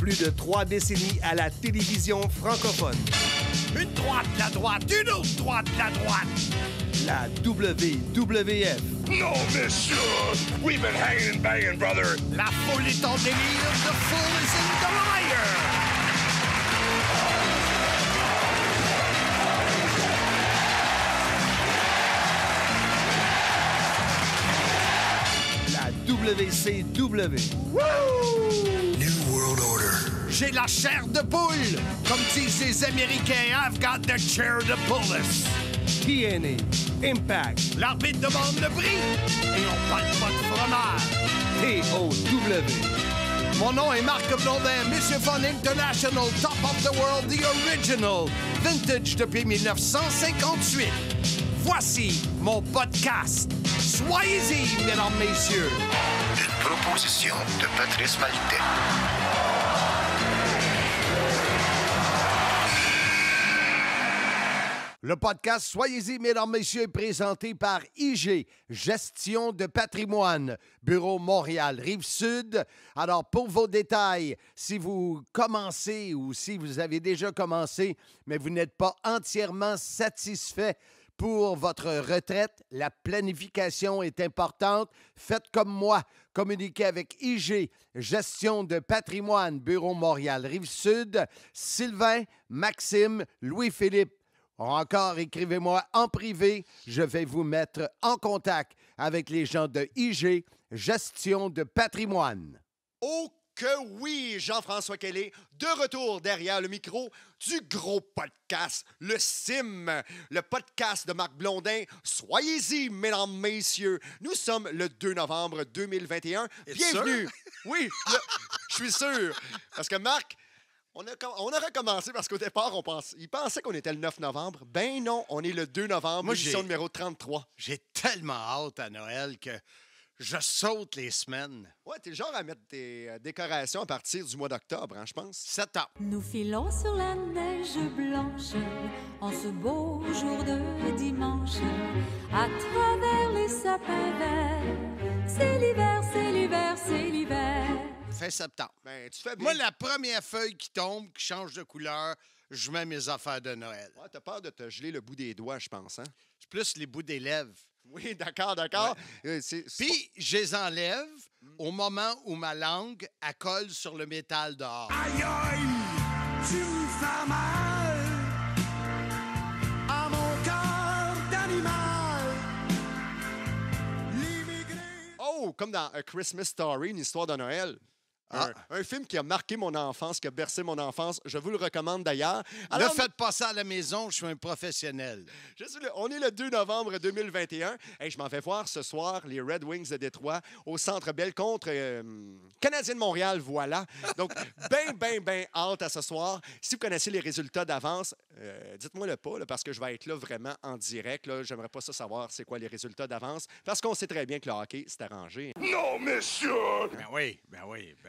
Plus de 3 décennies à la télévision francophone. Une droite, la droite, une autre droite, la droite. La WWF. No, monsieur! We've been hanging and banging, brother. La foule est en délire, the fool is in the liar. La WCW. New World Order. J'ai la chair de poule. Comme disent les Américains, I've got the chair to pull-us. TNA. Impact. L'arbitre demande le prix et on parle pas de fromage. TOW. Mon nom est Marc Blondin, Monsieur Fun International, Top of the World, the original, vintage depuis 1958. Voici mon podcast. Soyez-y, mesdames, messieurs. Une proposition de Patrice Maltais. Le podcast Soyez-y, mesdames, messieurs, est présenté par IG, Gestion de patrimoine, Bureau Montréal, Rive-Sud. Alors, pour vos détails, si vous commencez ou si vous avez déjà commencé, mais vous n'êtes pas entièrement satisfait pour votre retraite, la planification est importante. Faites comme moi. Communiquez avec IG, Gestion de patrimoine, Bureau Montréal, Rive-Sud, Sylvain, Maxime, Louis-Philippe. Encore, écrivez-moi en privé. Je vais vous mettre en contact avec les gens de IG, Gestion de patrimoine. Oh que oui, Jean-François Kelly, de retour derrière le micro du gros podcast, le CIM, le podcast de Marc Blondin. Soyez-y, mesdames, messieurs. Nous sommes le 2 novembre 2021. Bienvenue. Oui, je suis sûr. Parce que Marc... On a recommencé parce qu'au départ, il pensait qu'on était le 9 novembre. Ben non, on est le 2 novembre, émission numéro 33. J'ai tellement hâte à Noël que je saute les semaines. Ouais, t'es le genre à mettre tes décorations à partir du mois d'octobre, hein, je pense. Septembre. Nous filons sur la neige blanche en ce beau jour de dimanche à travers les sapins verts. C'est l'hiver, c'est l'hiver, c'est l'hiver. Fin septembre. Ben, tu fais bien. Moi, la première feuille qui tombe, qui change de couleur, je mets mes affaires de Noël. Ouais, t'as peur de te geler le bout des doigts, je pense, hein? C'est plus les bouts des lèvres. Oui, d'accord. Ouais. Puis, je les enlève au moment où ma langue elle colle sur le métal dehors. Aïe, aïe, tu me fais mal à mon cœur d'animal. L'immigré. Oh, comme dans A Christmas Story, une histoire de Noël. Un film qui a marqué mon enfance, qui a bercé mon enfance. Je vous le recommande d'ailleurs. Ne faites pas ça à la maison, je suis un professionnel. On est le 2 novembre 2021. Hey, je m'en vais voir ce soir les Red Wings de Détroit au Centre Bell contre Canadien de Montréal, voilà. Donc, ben hâte à ce soir. Si vous connaissez les résultats d'avance, dites-moi le pas, là, parce que je vais être là vraiment en direct. Là. J'aimerais pas ça savoir c'est quoi les résultats d'avance, parce qu'on sait très bien que le hockey, c'est arrangé. Non, monsieur! Ben oui.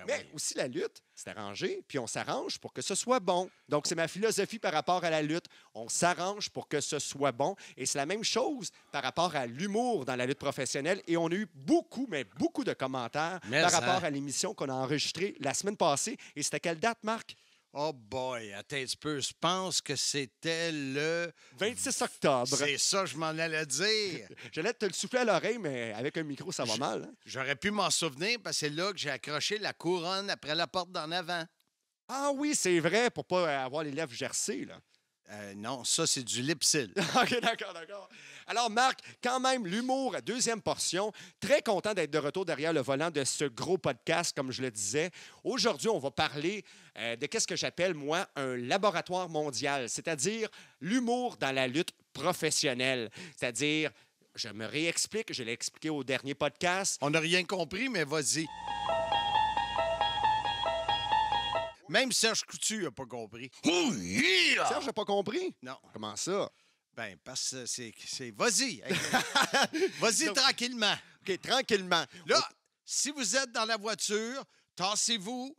Mais aussi la lutte, c'est arrangé, puis on s'arrange pour que ce soit bon. Donc, c'est ma philosophie par rapport à la lutte. On s'arrange pour que ce soit bon. Et c'est la même chose par rapport à l'humour dans la lutte professionnelle. Et on a eu beaucoup de commentaires par rapport à l'émission qu'on a enregistrée la semaine passée. Et c'était quelle date, Marc? Oh boy, attends un petit peu. Je pense que c'était le 26 octobre. C'est ça, je m'en allais dire. J'allais te le souffler à l'oreille, mais avec un micro, ça va mal. Hein? J'aurais pu m'en souvenir parce que c'est là que j'ai accroché la couronne après la porte d'en avant. Ah oui, c'est vrai, pour pas avoir les lèvres gercées, là. Non, ça, c'est du Lipsil. OK, d'accord. Alors, Marc, quand même, l'humour, deuxième portion. Très content d'être de retour derrière le volant de ce gros podcast, comme je le disais. Aujourd'hui, on va parler de qu'est-ce que j'appelle, moi, un laboratoire mondial, c'est-à-dire l'humour dans la lutte professionnelle. C'est-à-dire, je me réexplique, je l'ai expliqué au dernier podcast. On n'a rien compris, mais vas-y. Même Serge Coutu n'a pas compris. Oh, yeah! Serge n'a pas compris? Non. Comment ça? Ben, parce que c'est... Vas-y. Vas-y Donc, tranquillement. OK, tranquillement. Là, si vous êtes dans la voiture, tassez-vous,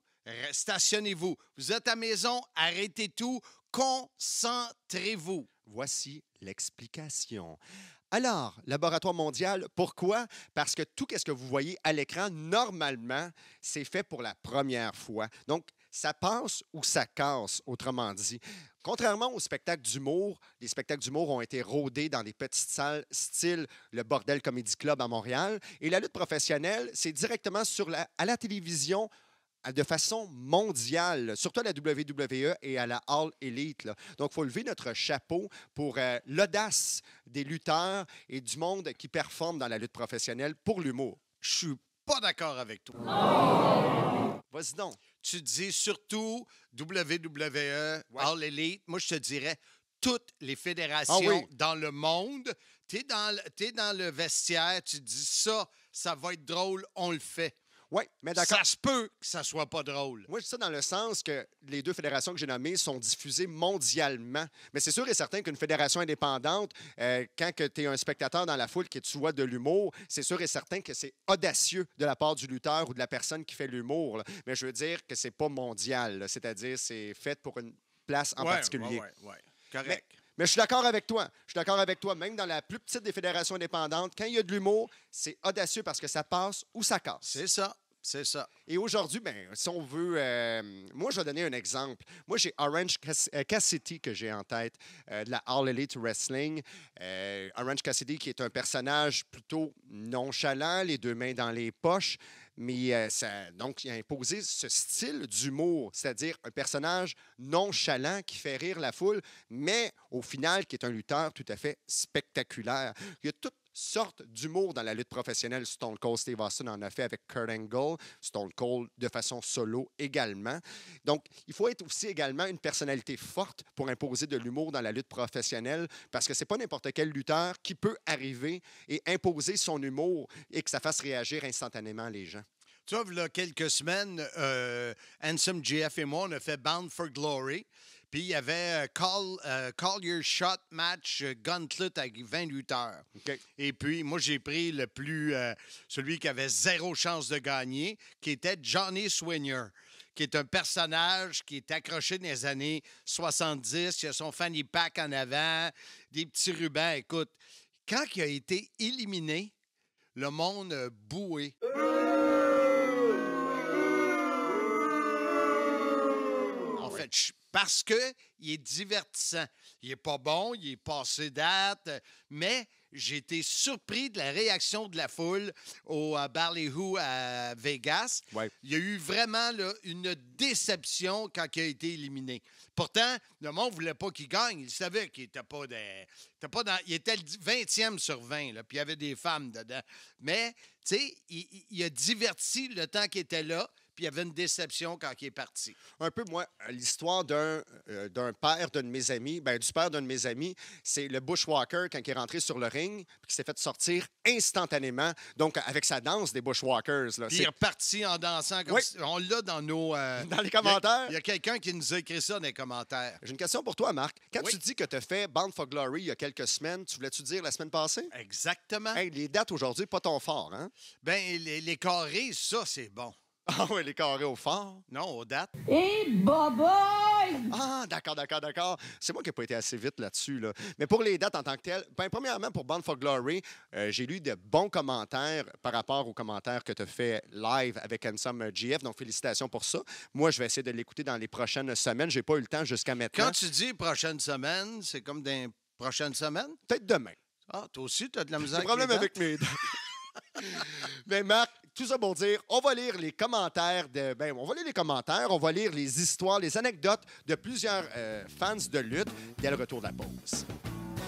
stationnez-vous. Vous êtes à la maison, arrêtez tout, concentrez-vous. Voici l'explication. Alors, laboratoire mondial, pourquoi? Parce que tout ce que vous voyez à l'écran, normalement, c'est fait pour la première fois. Donc, ça passe ou ça casse, autrement dit. Contrairement aux spectacles d'humour, les spectacles d'humour ont été rodés dans des petites salles style le Bordel Comedy Club à Montréal. Et la lutte professionnelle, c'est directement à la télévision de façon mondiale, surtout à la WWE et à la All Elite. Là. Donc, il faut lever notre chapeau pour l'audace des lutteurs et du monde qui performe dans la lutte professionnelle pour l'humour. Je suis pas d'accord avec toi. Vas-y donc. Tu dis surtout WWE, All Elite. Moi, je te dirais toutes les fédérations dans le monde. Tu es dans le vestiaire, tu dis ça va être drôle, on le fait. Oui, mais d'accord. Ça se peut que ça soit pas drôle. Moi, je dis ça dans le sens que les deux fédérations que j'ai nommées sont diffusées mondialement. Mais c'est sûr et certain qu'une fédération indépendante, quand tu es un spectateur dans la foule que tu vois de l'humour, c'est sûr et certain que c'est audacieux de la part du lutteur ou de la personne qui fait l'humour. Là. Mais je veux dire que c'est pas mondial. Là. C'est-à-dire c'est fait pour une place en particulier. Oui. Correct. Mais je suis d'accord avec toi. Je suis d'accord avec toi. Même dans la plus petite des fédérations indépendantes, quand il y a de l'humour, c'est audacieux parce que ça passe ou ça casse. C'est ça. C'est ça. Et aujourd'hui, si on veut... moi, je vais donner un exemple. Moi, j'ai Orange Cassidy que j'ai en tête de la All Elite Wrestling. Orange Cassidy qui est un personnage plutôt nonchalant, les deux mains dans les poches. Mais donc, il a imposé ce style d'humour, c'est-à-dire un personnage nonchalant qui fait rire la foule, mais au final, qui est un lutteur tout à fait spectaculaire. Il y a toutes sortes d'humour dans la lutte professionnelle. Stone Cold Steve Austin en a fait avec Kurt Angle, Stone Cold de façon solo également. Donc, il faut être aussi également une personnalité forte pour imposer de l'humour dans la lutte professionnelle parce que c'est pas n'importe quel lutteur qui peut arriver et imposer son humour et que ça fasse réagir instantanément les gens. Tu vois, il y a quelques semaines, Handsome GF et moi, on a fait Bound for Glory. Puis il y avait Call Your Shot match Gauntlet avec 28 heures. Okay. Et puis, moi, j'ai pris celui qui avait zéro chance de gagner, qui était Johnny Swinger, qui est un personnage qui est accroché dans les années 70. Il a son fanny pack en avant, des petits rubans. Écoute, quand il a été éliminé, le monde a boué. En fait, parce qu'il est divertissant. Il n'est pas bon, il est passé date, mais j'ai été surpris de la réaction de la foule au Ballyhoo à Vegas. Ouais. Il y a eu vraiment là, une déception quand il a été éliminé. Pourtant, le monde ne voulait pas qu'il gagne. Il savait qu'il n'était pas dans... Il était le 20e sur 20, là, puis il y avait des femmes dedans. Mais, tu sais, il a diverti le temps qu'il était là, puis il y avait une déception quand il est parti. Un peu, moi, l'histoire d'un père d'un de mes amis, du père d'un de mes amis, c'est le Bushwalker quand il est rentré sur le ring, puis qui s'est fait sortir instantanément, donc avec sa danse des Bushwalkers. Là. Puis il est reparti en dansant comme si, on l'a dans nos... dans les commentaires. Il y a quelqu'un qui nous a écrit ça dans les commentaires. J'ai une question pour toi, Marc. Quand tu dis que tu as fait Bound for Glory il y a quelques semaines, tu voulais-tu dire la semaine passée? Exactement. Hey, les dates aujourd'hui, pas ton fort, hein? Bien, les carrés, ça, c'est bon. Ah oui, les carrés au fort? Non, aux dates. Et boboy! Ah, d'accord. C'est moi qui n'ai pas été assez vite là-dessus. Là. Mais pour les dates en tant que telles, premièrement, pour Bound for Glory, j'ai lu de bons commentaires par rapport aux commentaires que tu as fait live avec Handsome GF. Donc, félicitations pour ça. Moi, je vais essayer de l'écouter dans les prochaines semaines. Je n'ai pas eu le temps jusqu'à maintenant. Quand tu dis prochaine semaine, c'est comme dans les prochaines semaines? Peut-être demain. Ah, toi aussi, tu as de la misère avec problème avec mes dates. Mais Marc, tout ça pour dire, on va lire les commentaires, on va lire les histoires, les anecdotes de plusieurs fans de lutte dès le retour de la pause.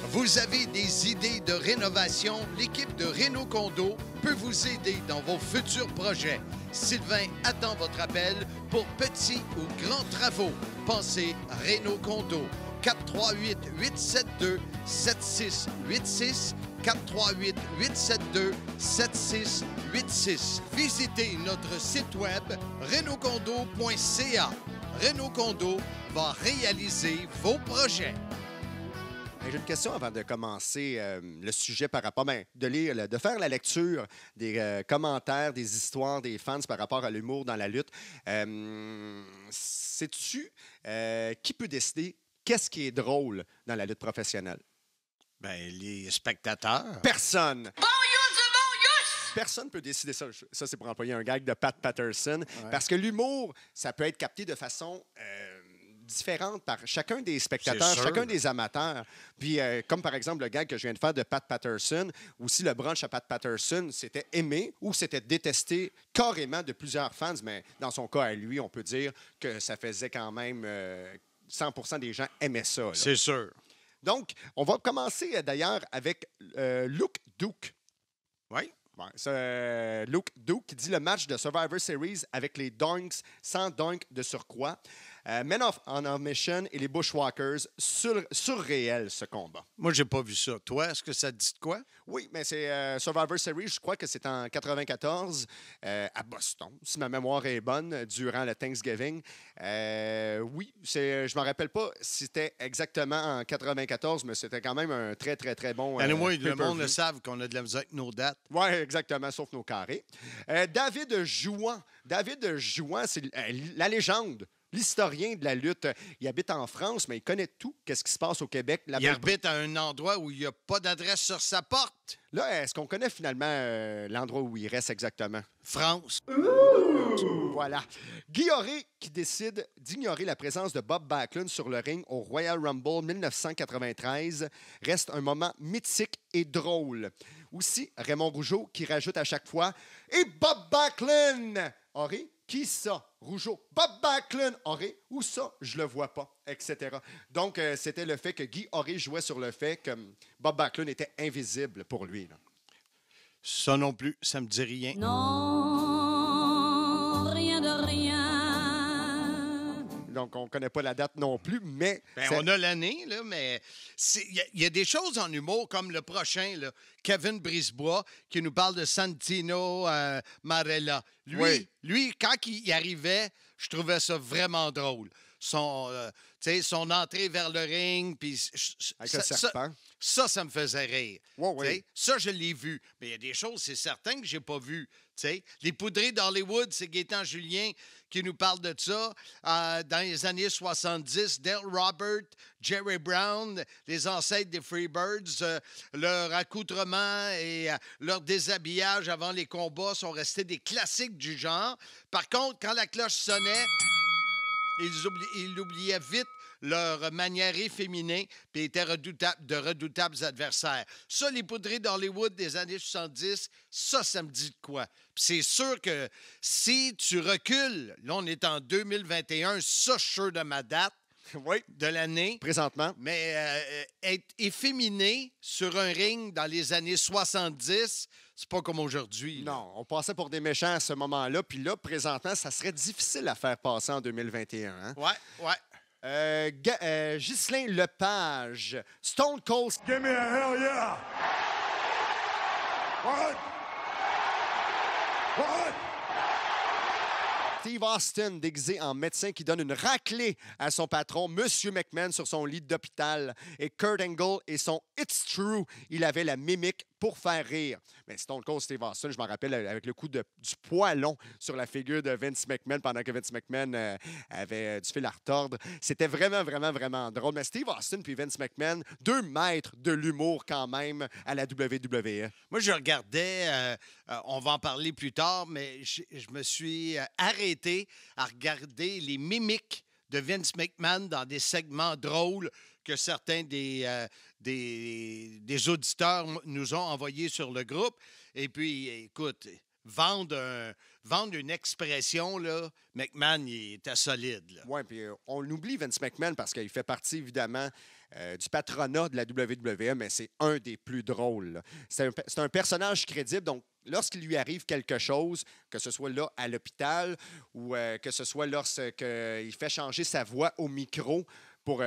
Vous avez des idées de rénovation? L'équipe de Réno Condo peut vous aider dans vos futurs projets. Sylvain attend votre appel pour petits ou grands travaux. Pensez Réno Condo. 438-872-7686. 438-872-7686. Visitez notre site web renocondo.ca. Renault Condo va réaliser vos projets. J'ai une question avant de commencer le sujet par rapport, de faire la lecture des commentaires, des histoires des fans par rapport à l'humour dans la lutte. Sais-tu qui peut décider qu'est-ce qui est drôle dans la lutte professionnelle? Bien, les spectateurs. Personne. personne ne peut décider ça. Ça, c'est pour employer un gag de Pat Patterson. Ouais. Parce que l'humour, ça peut être capté de façon différente par chacun des spectateurs, C'est sûr. chacun des amateurs. Puis, comme par exemple le gag que je viens de faire de Pat Patterson, aussi le brunch à Pat Patterson, c'était aimé ou c'était détesté carrément de plusieurs fans. Mais dans son cas, à lui, on peut dire que ça faisait quand même 100% des gens aimaient ça. Là. C'est sûr. Donc, on va commencer d'ailleurs avec Luke Duke. Oui. Ouais, c'est Luke Duke qui dit le match de Survivor Series avec les Donks sans dunk de surcroît. Men on a Mission et les Bushwhackers, surréel ce combat. Moi, j'ai pas vu ça. Toi, est-ce que ça te dit de quoi? Oui, mais c'est Survivor Series, je crois que c'est en 94 à Boston, si ma mémoire est bonne, durant le Thanksgiving. Oui, je ne me rappelle pas si c'était exactement en 94, mais c'était quand même un très, très, très bon Moi, le pay-per-view. monde le savent qu'on a de la musique avec nos dates. Oui, exactement, sauf nos carrés. David Jouan. David Jouan, c'est la légende, l'historien de la lutte. Il habite en France, mais il connaît tout. Qu'est-ce qui se passe au Québec? Il habite à un endroit où il n'y a pas d'adresse sur sa porte. Là, est-ce qu'on connaît finalement l'endroit où il reste exactement? France. Voilà. Guy Auré qui décide d'ignorer la présence de Bob Backlund sur le ring au Royal Rumble 1993 reste un moment mythique et drôle. Aussi, Raymond Rougeau qui rajoute à chaque fois « Et Bob Backlund! » Auré, qui ça? Rougeau. Bob Backlund. Auré, où ça? Je le vois pas, etc. Donc, c'était le fait que Guy Auré jouait sur le fait que Bob Backlund était invisible pour lui. Là. Ça non plus, ça me dit rien. Non, rien de rien. Donc, on ne connaît pas la date non plus, mais... Ben, on a l'année, là, mais il y a des choses en humour comme le prochain, là, Kevin Brisebois, qui nous parle de Santino Marella. Lui, quand il arrivait, je trouvais ça vraiment drôle. Son entrée vers le ring, puis Avec le serpent. ça me faisait rire. Ouais, ouais. T'sais, ça, je l'ai vu. Mais il y a des choses, c'est certain que j'ai pas vues. T'sais. Les poudrés d'Hollywood, c'est Gaétan Julien qui nous parle de ça. Dans les années 70, Dale Robert, Jerry Brown, les ancêtres des Freebirds, leur accoutrement et leur déshabillage avant les combats sont restés des classiques du genre. Par contre, quand la cloche sonnait, ils oubliaient vite leur manière efféminée puis étaient de redoutables adversaires. Ça, les poudrés d'Hollywood des années 70, ça me dit de quoi? Puis c'est sûr que si tu recules, là, on est en 2021, ça, je suis sûr de ma date Oui, de l'année. présentement. Mais être efféminé sur un ring dans les années 70, c'est pas comme aujourd'hui. là. Non, on passait pour des méchants à ce moment-là. Puis là, présentement, ça serait difficile à faire passer en 2021. Hein? Ouais. Ghislain Lepage, Stone Cold Give me a hell yeah! What? What? Steve Austin, déguisé en médecin qui donne une raclée à son patron, M. McMahon, sur son lit d'hôpital. Et Kurt Angle et son It's True, il avait la mimique pour faire rire. Mais Stone Cold Steve Austin, je m'en rappelle avec le coup du poilon sur la figure de Vince McMahon pendant que Vince McMahon avait du fil à retordre. C'était vraiment, vraiment, vraiment drôle. Mais Steve Austin puis Vince McMahon, 2 maîtres de l'humour quand même à la WWE. Moi, je regardais, on va en parler plus tard, mais je me suis arrêté à regarder les mimiques de Vince McMahon dans des segments drôles que certains des auditeurs nous ont envoyés sur le groupe. Et puis, écoute, vendre une expression, là, McMahon, il était solide. Là. Oui, puis on oublie Vince McMahon parce qu'il fait partie, évidemment, du patronat de la WWE, mais c'est un des plus drôles. Là. C'est un personnage crédible, donc lorsqu'il lui arrive quelque chose, que ce soit là à l'hôpital ou que ce soit lorsqu'il fait changer sa voix au micro pour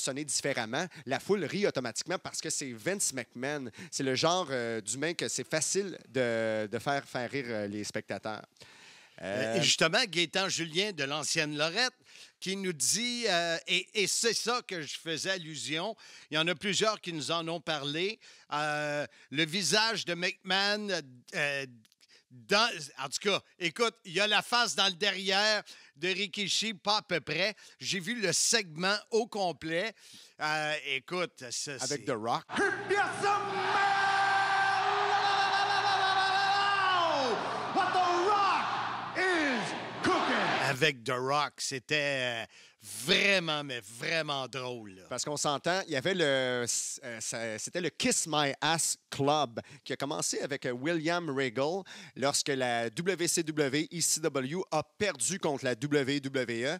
sonner différemment, la foule rit automatiquement parce que c'est Vince McMahon. C'est le genre d'humain que c'est facile de faire rire les spectateurs. Et justement, Gaétan Julien de l'ancienne Lorette qui nous dit, et c'est ça que je faisais allusion, il y en a plusieurs qui nous en ont parlé, le visage de McMahon, en tout cas, écoute, il y a la face dans le derrière de Rikishi, pas à peu près. J'ai vu le segment au complet. Écoute, ça, avec c'est... The Rock. avec The Rock. C'était vraiment, mais vraiment drôle. Là. Parce qu'on s'entend, il y avait c'était le Kiss My Ass Club qui a commencé avec William Regal lorsque la WCW ECW a perdu contre la WWE.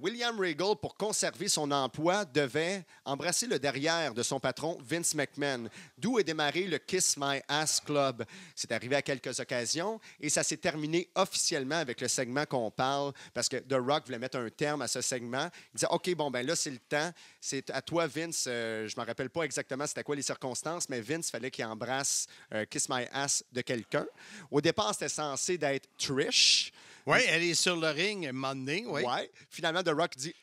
William Regal, pour conserver son emploi, devait embrasser le derrière de son patron Vince McMahon, d'où est démarré le Kiss My Ass Club. C'est arrivé à quelques occasions et ça s'est terminé officiellement avec le segment qu'on parle parce que The Rock voulait mettre un terme à ce segment. Il disait, OK, bon, ben là, c'est le temps. C'est à toi, Vince. Je ne me rappelle pas exactement c'était quoi les circonstances, mais Vince, il fallait qu'il embrasse Kiss My Ass de quelqu'un. Au départ, c'était censé d'être Trish. Oui, elle est sur le ring un moment donné, oui. Ouais. Finalement, The Rock dit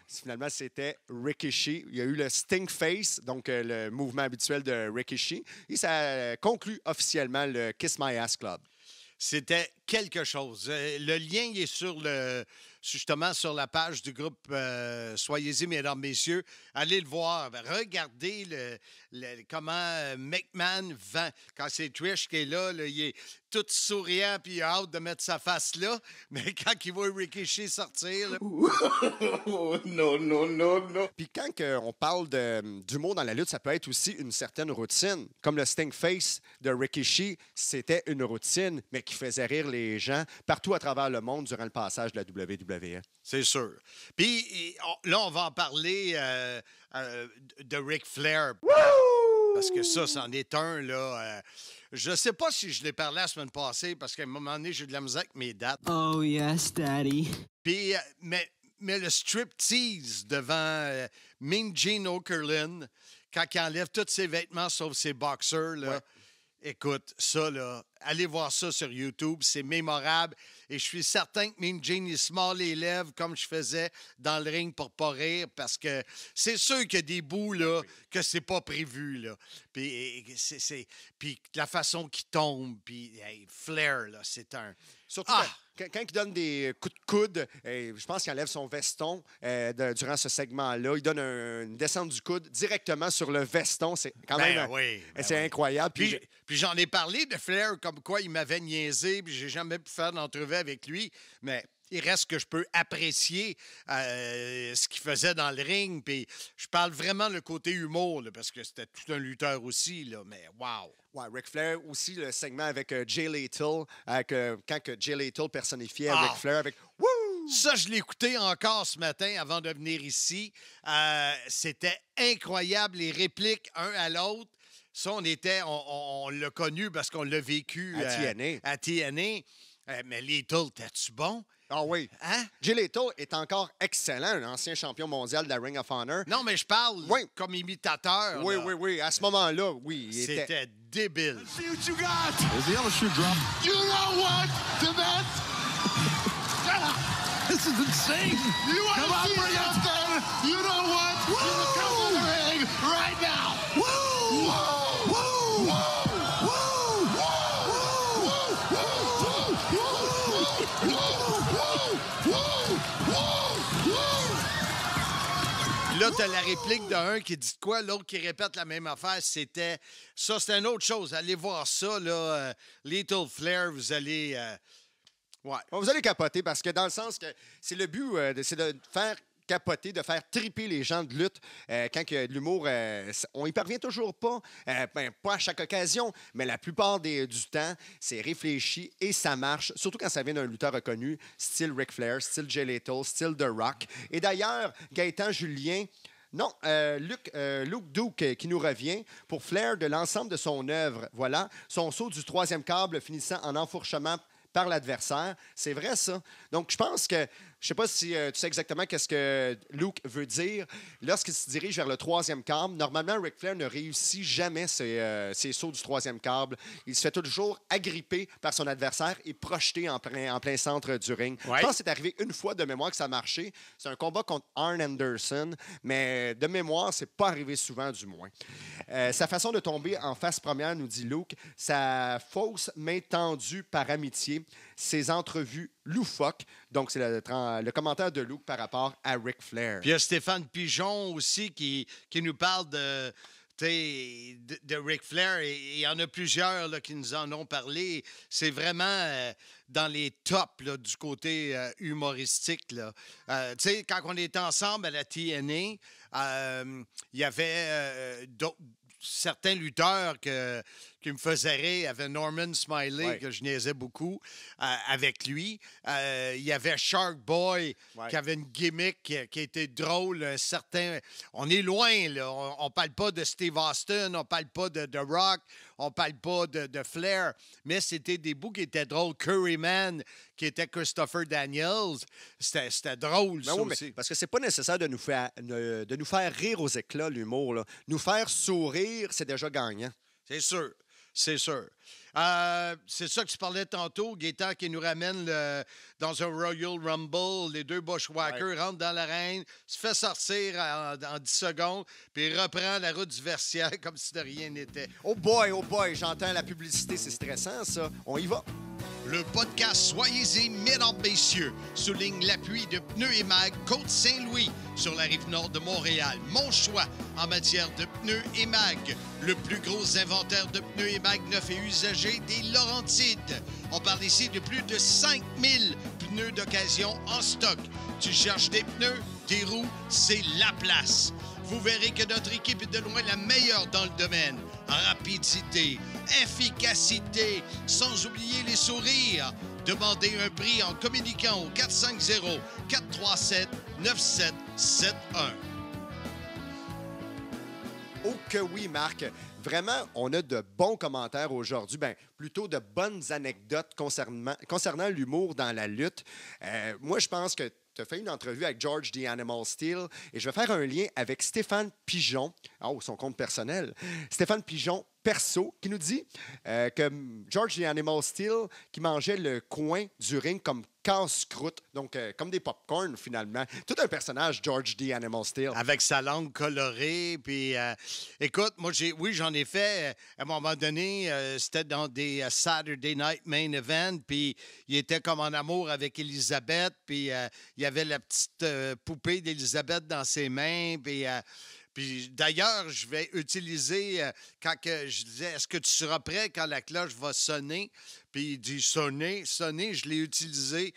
Finalement, c'était Rikishi. Il y a eu le Sting Face, donc le mouvement habituel de Rikishi. Et ça conclut officiellement le Kiss My Ass Club. C'était quelque chose. Le lien il est justement sur la page du groupe Soyez-y, mesdames, messieurs. Allez le voir. Regardez comment McMahon vend. Quand c'est Trish qui est là, il est tout souriant puis il a hâte de mettre sa face là. Mais quand il voit Rikishi sortir... Là... No. Puis quand on parle d'humour dans la lutte, ça peut être aussi une certaine routine. Comme le Sting Face de Rikishi, c'était une routine, mais qui faisait rire les gens partout à travers le monde durant le passage de la WWE. C'est sûr. Puis là, on va en parler de Ric Flair. Parce que ça, c'en est un, là. Je sais pas si je l'ai parlé la semaine passée, parce qu'à un moment donné, j'ai eu de la musique avec mes dates. Oh, yes, Daddy. Puis, mais le striptease devant Mean Gene Okerlund, quand il enlève tous ses vêtements sauf ses boxers, là. Ouais. Écoute, ça, là, allez voir ça sur YouTube, c'est mémorable. Et je suis certain que Mean Gene, il se mord les lèvres comme je faisais dans le ring pour pas rire, parce que c'est sûr qu'il y a des bouts, là, que c'est pas prévu, là. Puis, puis la façon qu'il tombe, puis hey, Flair, là, c'est un... Surtout quand il donne des coups de coude, je pense qu'il enlève son veston durant ce segment-là. Il donne une descente du coude directement sur le veston. C'est quand même c'est incroyable. Puis j'en ai parlé de Flair comme quoi il m'avait niaisé, puis j'ai jamais pu faire d'entrevue avec lui, mais... Il reste que je peux apprécier ce qu'il faisait dans le ring. Puis je parle vraiment le côté humour, là, parce que c'était tout un lutteur aussi, là, mais wow! Ouais, Ric Flair aussi, le segment avec Jay Lethal, quand Jay Lethal personnifiait Ric Flair avec Wouh! Ça, je l'ai écouté encore ce matin avant de venir ici. C'était incroyable, les répliques un à l'autre. Ça, on l'a connu parce qu'on l'a vécu à TNA. Mais Lethal, t'es-tu bon? Ah oui. Hein? Jay Lethal est encore excellent, un ancien champion mondial de la Ring of Honor. Non, mais je parle comme imitateur. Oui. À ce moment-là, oui. C'était débile. Let's see what you got. Is the other shoe drop? You know what? The best. This is insane. You want to see it out there? You know what? Woo! Come to the ring right now. Woo! Whoa! Woo! Whoa! Là, t'as la réplique d'un qui dit quoi, l'autre qui répète la même affaire. C'était une autre chose. Allez voir ça, là. Lethal Flair, vous allez... Vous allez capoter parce que dans le sens que c'est le but, c'est de faire capoter, de faire triper les gens de lutte. Quand il y a de l'humour, on y parvient toujours pas. Pas à chaque occasion, mais la plupart du temps, c'est réfléchi et ça marche. Surtout quand ça vient d'un lutteur reconnu, style Ric Flair, style Jay Lethal, style The Rock. Et d'ailleurs, Gaëtan Julien... Non, Luke Duke qui nous revient pour Flair de l'ensemble de son œuvre. Voilà, son saut du troisième câble finissant en enfourchement par l'adversaire. C'est vrai, ça. Donc, je pense que... Je ne sais pas si tu sais exactement qu'est-ce que Luke veut dire. Lorsqu'il se dirige vers le troisième câble, normalement, Ric Flair ne réussit jamais ses sauts du troisième câble. Il se fait toujours agripper par son adversaire et projeté en plein centre du ring. Ouais. Je pense que c'est arrivé une fois de mémoire que ça a marché. C'est un combat contre Arn Anderson, mais de mémoire, c'est pas arrivé souvent, du moins. Sa façon de tomber en face première, nous dit Luke, sa fausse main tendue par amitié, ses entrevues loufoques. Donc, c'est le commentaire de Luke par rapport à Ric Flair. Puis il y a Stéphane Pigeon aussi qui nous parle de de Ric Flair, et il y en a plusieurs là, qui nous en ont parlé. C'est vraiment dans les tops là, du côté humoristique. Là. Quand on était ensemble à la TNA, il y avait certains lutteurs qui me faisaient rire. Il y avait Norman Smiley, que je niaisais beaucoup avec lui. Il y avait Shark Boy, qui avait une gimmick qui était drôle. On est loin, là. On parle pas de Steve Austin, on parle pas de The Rock, on parle pas de Flair, mais c'était des bouts qui étaient drôles. Curryman, qui était Christopher Daniels, c'était drôle, ça aussi. Parce que c'est pas nécessaire de nous faire rire aux éclats, l'humour. Là. Nous faire sourire, c'est déjà gagnant. C'est sûr. C'est sûr. C'est ça que tu parlais tantôt, Gaétan, qui nous ramène dans un Royal Rumble. Les deux Bushwhackers rentrent dans l'arène, se fait sortir en 10 secondes, puis il reprend la route du vestiaire comme si de rien n'était. Oh boy, j'entends la publicité, c'est stressant, ça. On y va. Le podcast Soyez-y, mesdames, messieurs, souligne l'appui de Pneus et Mag Côte-Saint-Louis sur la rive nord de Montréal. Mon choix en matière de pneus et mag. Le plus gros inventaire de pneus et mag neufs et usagés des Laurentides. On parle ici de plus de 5000 pneus d'occasion en stock. Tu cherches des pneus, des roues, c'est la place. Vous verrez que notre équipe est de loin la meilleure dans le domaine. Rapidité, efficacité, sans oublier les sourires. Demandez un prix en communiquant au 450-437-9771. Oh que oui, Marc. Vraiment, on a de bons commentaires aujourd'hui. Plutôt de bonnes anecdotes concernant l'humour dans la lutte. Moi, je pense que tu as fait une entrevue avec George the Animal Steele et je vais faire un lien avec Stéphane Pigeon, son compte personnel. Stéphane Pigeon, perso, qui nous dit que George the Animal Steele, qui mangeait le coin du ring comme casse-croûte, donc comme des pop-corn finalement. Tout un personnage, George the Animal Steele. Avec sa langue colorée, puis écoute, moi, j'en ai fait, à un moment donné, c'était dans des Saturday Night Main Event, puis il était comme en amour avec Elisabeth, puis il y avait la petite poupée d'Elisabeth dans ses mains, puis d'ailleurs, je vais utiliser, quand je disais, est-ce que tu seras prêt quand la cloche va sonner? Puis il dit sonner, je l'ai utilisé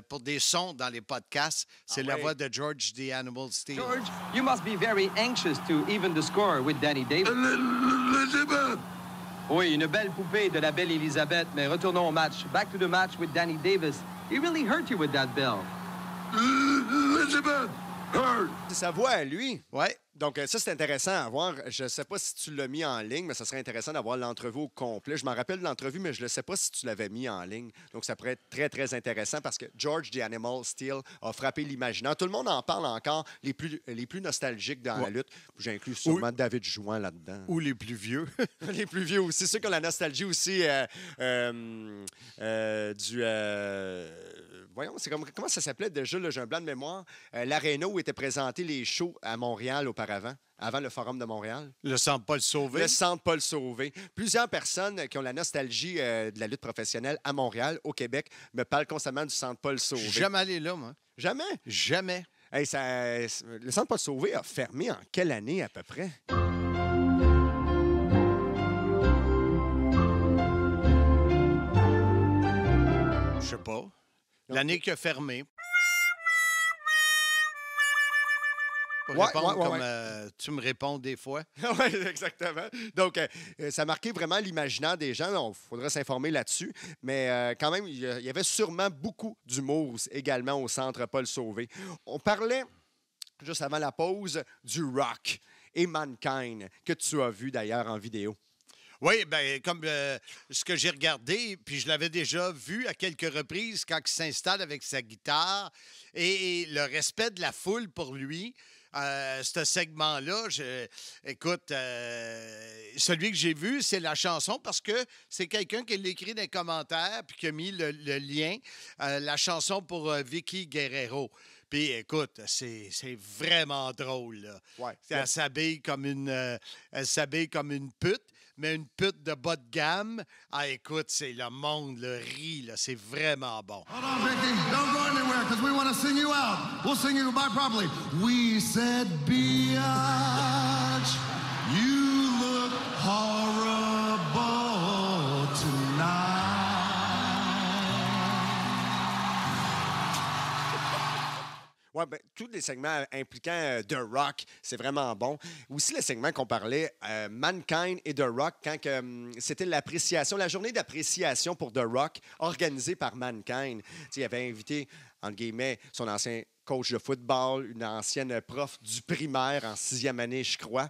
pour des sons dans les podcasts. C'est la voix de George the Animal Steele. George, you must be very anxious to even the score with Danny Davis. Elizabeth! Oui, une belle poupée de la belle Elisabeth, mais retournons au match. Back to the match with Danny Davis. He really hurt you with that bell. Elizabeth! C'est sa voix à lui. Ouais. Donc, ça, c'est intéressant à voir. Je ne sais pas si tu l'as mis en ligne, mais ça serait intéressant d'avoir l'entrevue au complet. Je m'en rappelle de l'entrevue, mais je ne sais pas si tu l'avais mis en ligne. Donc, ça pourrait être très, très intéressant parce que George the Animal Steele a frappé l'imaginaire. Tout le monde en parle encore, les plus nostalgiques dans la lutte. J'inclus sûrement David Jouan là-dedans. Ou les plus vieux. Les plus vieux aussi. Ceux qui ont la nostalgie aussi voyons, comment ça s'appelait déjà, là, j'ai un blanc de mémoire. L'Aréna où étaient présentés les shows à Montréal auparavant, avant le Forum de Montréal. Le Centre Paul Sauvé. Le Centre Paul Sauvé. Plusieurs personnes qui ont la nostalgie de la lutte professionnelle à Montréal, au Québec, me parlent constamment du Centre Paul Sauvé. Je suis jamais allé là, moi. Jamais? Jamais. Hey, le Centre Paul Sauvé a fermé en quelle année à peu près? Je sais pas. L'année qui a fermé. Tu me réponds des fois. Oui, exactement. Donc, ça a marqué vraiment l'imaginaire des gens. Il faudra s'informer là-dessus. Mais quand même, il y avait sûrement beaucoup d'humour également au Centre Paul Sauvé. On parlait, juste avant la pause, du rock et Mankind, que tu as vu d'ailleurs en vidéo. Oui, bien, comme ce que j'ai regardé, puis je l'avais déjà vu à quelques reprises quand il s'installe avec sa guitare et le respect de la foule pour lui. Ce segment-là, écoute, celui que j'ai vu, c'est la chanson parce que c'est quelqu'un qui l'a écrit dans les commentaires puis qui a mis le lien, la chanson pour Vicky Guerrero. Puis écoute, c'est vraiment drôle, là. Ouais. Elle s'habille comme une pute, mais une pute de bas de gamme. Ah, écoute, c'est le monde, le rit, là, c'est vraiment bon. Hold on, Vicky. Don't go anywhere because we want to sing you out. We'll sing you goodbye properly. We said biatch. Ouais, ben, tous les segments impliquant The Rock, c'est vraiment bon. Aussi, le segment qu'on parlait, Mankind et The Rock, quand c'était l'appréciation, la journée d'appréciation pour The Rock, organisée par Mankind. T'sais, il avait invité, entre guillemets, son ancien coach de football, une ancienne prof du primaire en 6e année, je crois.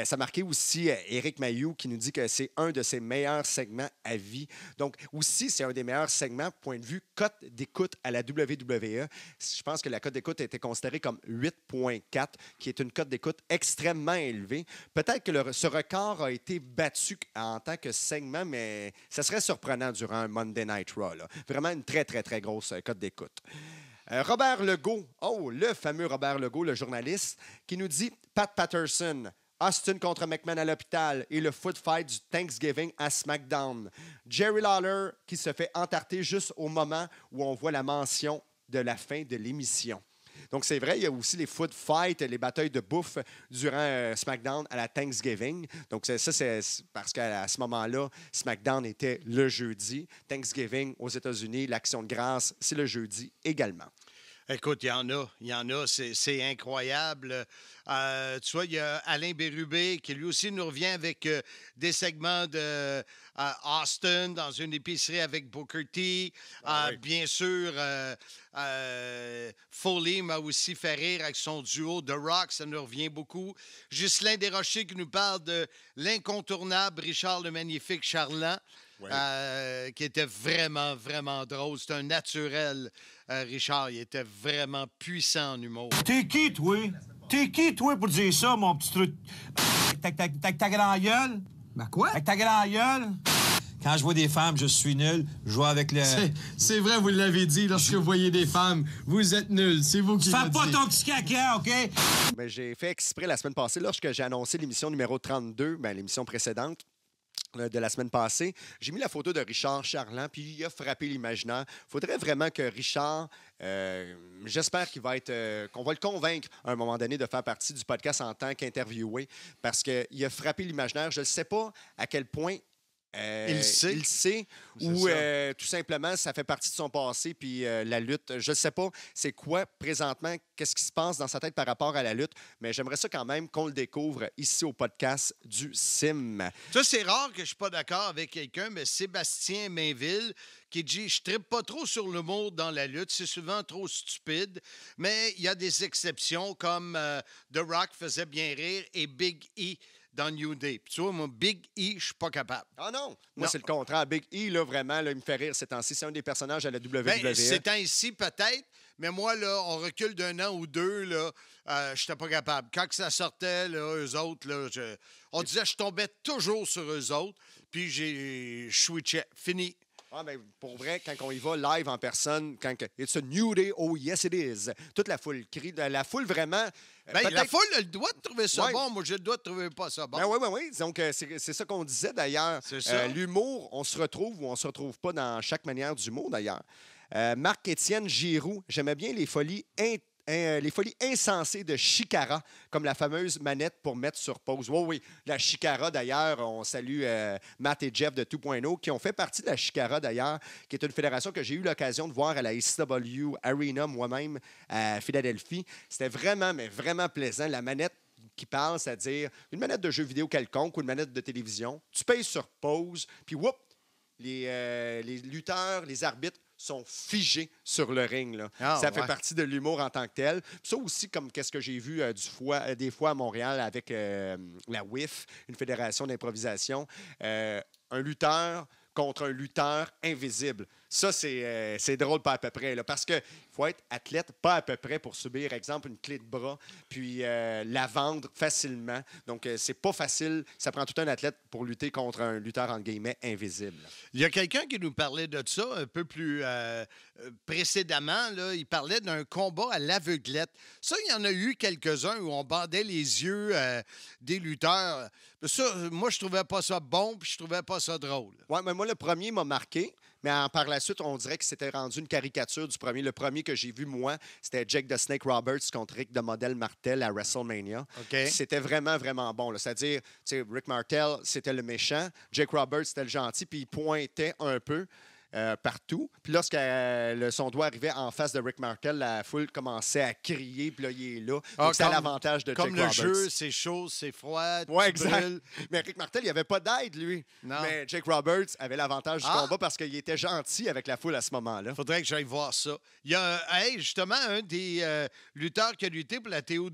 Ça marquait aussi Éric Mayou qui nous dit que c'est un de ses meilleurs segments à vie. Donc, aussi, c'est un des meilleurs segments, point de vue cote d'écoute à la WWE. Je pense que la cote d'écoute a été considérée comme 8,4, qui est une cote d'écoute extrêmement élevée. Peut-être que ce record a été battu en tant que segment, mais ça serait surprenant durant un Monday Night Raw, là. Vraiment une très, très, très grosse cote d'écoute. Robert Legault, le fameux Robert Legault, le journaliste, qui nous dit Pat Patterson, Austin contre McMahon à l'hôpital et le foot fight du Thanksgiving à SmackDown. Jerry Lawler qui se fait entarter juste au moment où on voit la mention de la fin de l'émission. Donc, c'est vrai, il y a aussi les food fights, les batailles de bouffe durant SmackDown à la Thanksgiving. Donc, ça, c'est parce qu'à ce moment-là, SmackDown était le jeudi. Thanksgiving aux États-Unis, l'Action de grâce, c'est le jeudi également. Écoute, il y en a, c'est incroyable. Tu vois, il y a Alain Bérubé qui lui aussi nous revient avec des segments de Austin dans une épicerie avec Booker T. Oui. Bien sûr, Foley m'a aussi fait rire avec son duo The Rock, ça nous revient beaucoup. Ghislain Desrochers qui nous parle de l'incontournable Richard le Magnifique Charland. Oui. Qui était vraiment, vraiment drôle. C'est un naturel, Richard. Il était vraiment puissant en humour. T'es qui, toi? T'es qui, toi, pour dire ça, mon petit truc? T'as ta grand gueule? Ben quoi? Avec ta grand gueule? Quand je vois des femmes, je suis nul. Je joue avec le... C'est vrai, vous l'avez dit, lorsque vous voyez des femmes, vous êtes nuls. C'est vous qui Fais le pas dites. ton petit caca, OK? Mais j'ai fait exprès la semaine passée, lorsque j'ai annoncé l'émission numéro 32, l'émission précédente, de la semaine passée, j'ai mis la photo de Richard Charland, puis il a frappé l'imaginaire. Il faudrait vraiment que Richard, j'espère qu'on va le convaincre à un moment donné de faire partie du podcast en tant qu'interviewé, parce qu'il a frappé l'imaginaire. Je ne sais pas à quel point il sait ou tout simplement ça fait partie de son passé puis la lutte, je ne sais pas c'est quoi présentement, qu'est-ce qui se passe dans sa tête par rapport à la lutte, mais j'aimerais ça quand même qu'on le découvre ici au podcast du Sim. Ça, c'est rare que je ne suis pas d'accord avec quelqu'un, mais Sébastien Mainville qui dit « Je ne trippe pas trop sur l'humour dans la lutte, c'est souvent trop stupide, mais il y a des exceptions comme The Rock faisait bien rire et Big E dans New Day. » Puis tu vois, moi, Big E, je suis pas capable. Ah non? Moi, c'est le contraire. Big E, là, vraiment, là, il me fait rire ces temps-ci. C'est un des personnages à la WWE. Ben, ces temps-ci, peut-être, mais moi, là, on recule d'un an ou deux, là, je n'étais pas capable. Quand que ça sortait, là, eux autres, là, on disait je tombais toujours sur eux autres, puis je switchais. Fini. Ah, ben, pour vrai, quand on y va live en personne, quand it's a new day, oh yes it is. Toute la foule crie, la foule vraiment. La foule a le droit de trouver ça bon. Moi, j'ai le droit de trouver pas ça bon. Oui. Donc, c'est ça qu'on disait d'ailleurs. L'humour, on se retrouve ou on se retrouve pas dans chaque manière d'humour d'ailleurs. Marc-Étienne Giroux, j'aimais bien les folies insensées de Chicara, comme la fameuse manette pour mettre sur pause. Oui, la Chicara, d'ailleurs, on salue Matt et Jeff de 2.0, qui ont fait partie de la Chicara, d'ailleurs, qui est une fédération que j'ai eu l'occasion de voir à la ECW Arena, moi-même, à Philadelphie. C'était vraiment, mais vraiment plaisant. La manette qui parle, c'est-à-dire une manette de jeu vidéo quelconque ou une manette de télévision. Tu payes sur pause, puis whoop, les lutteurs, les arbitres sont figés sur le ring. Là. Ça fait partie de l'humour en tant que tel. Puis ça aussi, comme qu'est-ce que j'ai vu des fois à Montréal avec la WIF, une fédération d'improvisation, un lutteur contre un lutteur invisible. Ça, c'est drôle pas à peu près. Là, parce qu'il faut être athlète pas à peu près pour subir, exemple, une clé de bras, puis la vendre facilement. Donc, c'est pas facile. Ça prend tout un athlète pour lutter contre un lutteur, entre guillemets, invisible. Il y a quelqu'un qui nous parlait de ça un peu plus précédemment. Là, il parlait d'un combat à l'aveuglette. Ça, il y en a eu quelques-uns où on bandait les yeux des lutteurs. Ça, moi, je trouvais pas ça bon, puis je trouvais pas ça drôle. Oui, mais moi, le premier m'a marqué. Mais par la suite, on dirait que c'était rendu une caricature du premier. Le premier que j'ai vu, moi, c'était Jake the Snake Roberts contre Rick the Model Martel à WrestleMania. Okay. C'était vraiment, vraiment bon. Là. C'est-à-dire, Rick Martel, c'était le méchant. Jake Roberts, c'était le gentil, puis il pointait un peu. partout. Puis lorsque son doigt arrivait en face de Rick Martel, la foule commençait à crier, puis là, il est là. Donc, c'est à l'avantage de Jake Comme le Roberts. jeu, c'est chaud, c'est froid. Oui, tu exact. brûles. Mais Rick Martel, il n'y avait pas d'aide, lui. Non. Mais Jake Roberts avait l'avantage du combat parce qu'il était gentil avec la foule à ce moment-là. Faudrait que j'aille voir ça. Il y a justement un des lutteurs qui a lutté pour la TOW,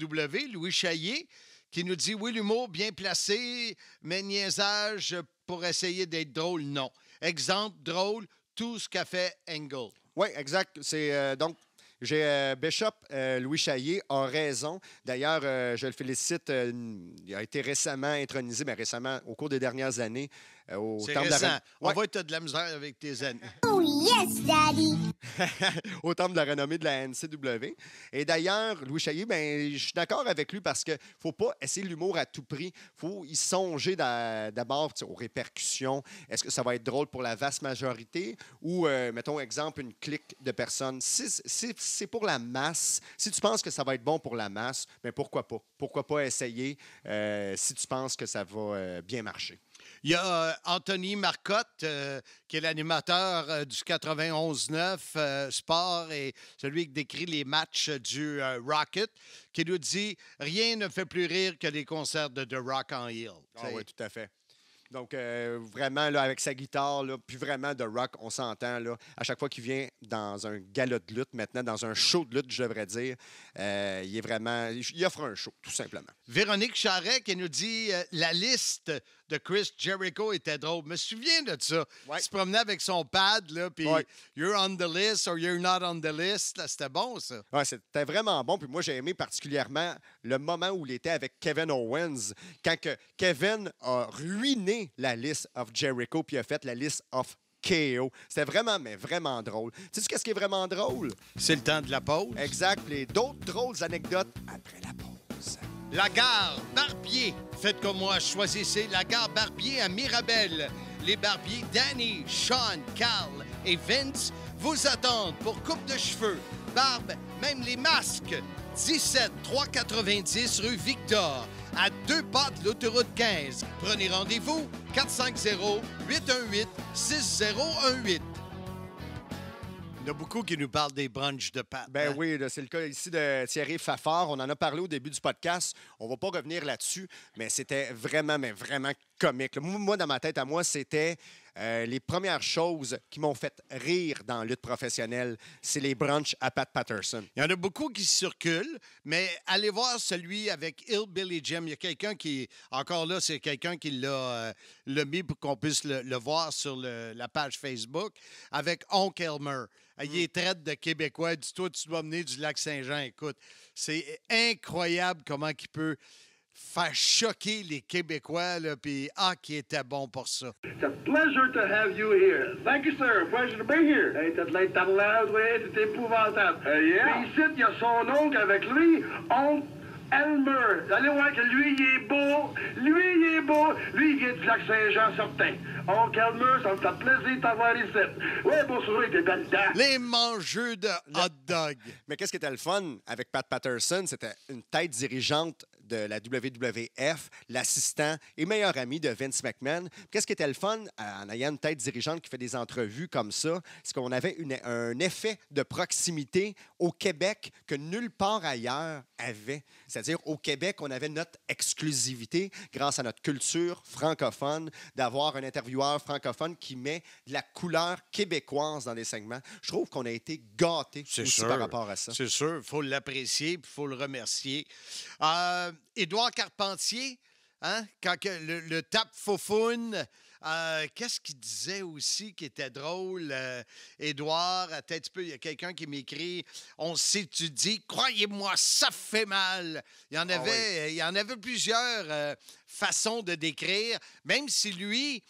Louis Chaillé, qui nous dit « Oui, l'humour bien placé, mais niaisage pour essayer d'être drôle, non. Exemple, drôle, tout ce qu'a fait Angle. » Oui, exact. C'est donc... J'ai Bishop, Louis Chaillé, a raison. D'ailleurs, je le félicite. Il a été récemment intronisé, mais récemment, au cours des dernières années, au C'est Temple de récent. la On va être de la misère avec tes amis. Oh yes, Daddy! au Temple de la renommée de la NCW. Et d'ailleurs, Louis Chaillé, ben, je suis d'accord avec lui parce qu'il ne faut pas essayer l'humour à tout prix. Il faut y songer d'abord aux répercussions. Est-ce que ça va être drôle pour la vaste majorité ou, mettons, exemple, une clique de personnes? Si c'est pour la masse, si tu penses que ça va être bon pour la masse, bien, pourquoi pas? Pourquoi pas essayer si tu penses que ça va bien marcher? Il y a Anthony Marcotte, qui est l'animateur du 91.9 Sport et celui qui décrit les matchs du Rocket, qui nous dit « Rien ne fait plus rire que les concerts de The Rock en Hill. » Ah oui, tout à fait. Donc, vraiment, là, avec sa guitare, là, puis vraiment, The Rock, on s'entend, là, à chaque fois qu'il vient dans un gala de lutte, maintenant, dans un show de lutte, je devrais dire, il est vraiment... Il offre un show, tout simplement. Véronique Charret qui nous dit la liste de Chris Jericho était drôle. Je me souviens de ça. Ouais. Il se promenait avec son pad, là, puis Ouais. You're on the list or you're not on the list. Là, c'était bon, ça. Ouais, c'était vraiment bon. Puis moi, j'ai aimé particulièrement le moment où il était avec Kevin Owens, quand que Kevin a ruiné la liste of Jericho, puis a fait la liste of KO. C'était vraiment, mais vraiment drôle. Tu sais qu'est-ce qui est vraiment drôle? C'est le temps de la pause. Exact. Puis d'autres drôles anecdotes après la pause. La gare Barbier. Faites comme moi, choisissez la gare Barbier à Mirabel. Les barbiers Danny, Sean, Carl et Vince vous attendent pour coupe de cheveux, barbe, même les masques. 17 390 rue Victor, à 2 pas de l'autoroute 15. Prenez rendez-vous 450-818-6018. Il y en a beaucoup qui nous parlent des brunchs de pâtes. Ben hein? oui, là, c'est le cas ici de Thierry Fafard. On en a parlé au début du podcast. On va pas revenir là-dessus, mais c'était vraiment, mais vraiment comique. Là, moi, dans ma tête à moi, c'était les premières choses qui m'ont fait rire dans la lutte professionnelle. C'est les brunchs à Pat Patterson. Il y en a beaucoup qui circulent, mais allez voir celui avec Hillbilly Jim. Il y a quelqu'un qui, encore là, c'est quelqu'un qui l'a mis pour qu'on puisse le voir sur la page Facebook, avec Oncle Elmer. Il est traite de Québécois. Il dit, toi, tu dois venir du Lac-Saint-Jean. Écoute, c'est incroyable comment il peut faire choquer les Québécois, là, puis qui était bon pour ça. It's a pleasure to have you here. Thank you, sir. Pleasure to be here. Hey, t'as de l'interlace, oui, c'est épouvantable. Yeah. Puis ici, il y a son oncle avec lui, oncle Elmer. Allez voir que lui, il est beau. Lui, il est beau. Lui, il vient du Lac-Saint-Jean, certain. Oncle Elmer, ça me fait plaisir de t'avoir ici. Oui, bon sourire, t'es belle dent. Les mangeux de hot dog. Mais qu'est-ce qui était le fun avec Pat Patterson? C'était une tête dirigeante de la WWF, l'assistant et meilleur ami de Vince McMahon. Qu'est-ce qui était le fun en ayant une tête dirigeante qui fait des entrevues comme ça? C'est qu'on avait un effet de proximité au Québec que nulle part ailleurs avait. C'est-à-dire, au Québec, on avait notre exclusivité grâce à notre culture francophone, d'avoir un intervieweur francophone qui met de la couleur québécoise dans les segments. Je trouve qu'on a été gâtés aussi par rapport à ça. C'est sûr, il faut l'apprécier puis il faut le remercier. Édouard Carpentier, hein, quand le tape faufoune, qu'est-ce qu'il disait aussi qui était drôle? Édouard, attends un petit peu, il y a quelqu'un qui m'écrit « On s'étudie, croyez-moi, ça fait mal ». Il y en avait plusieurs façons de décrire, même si lui...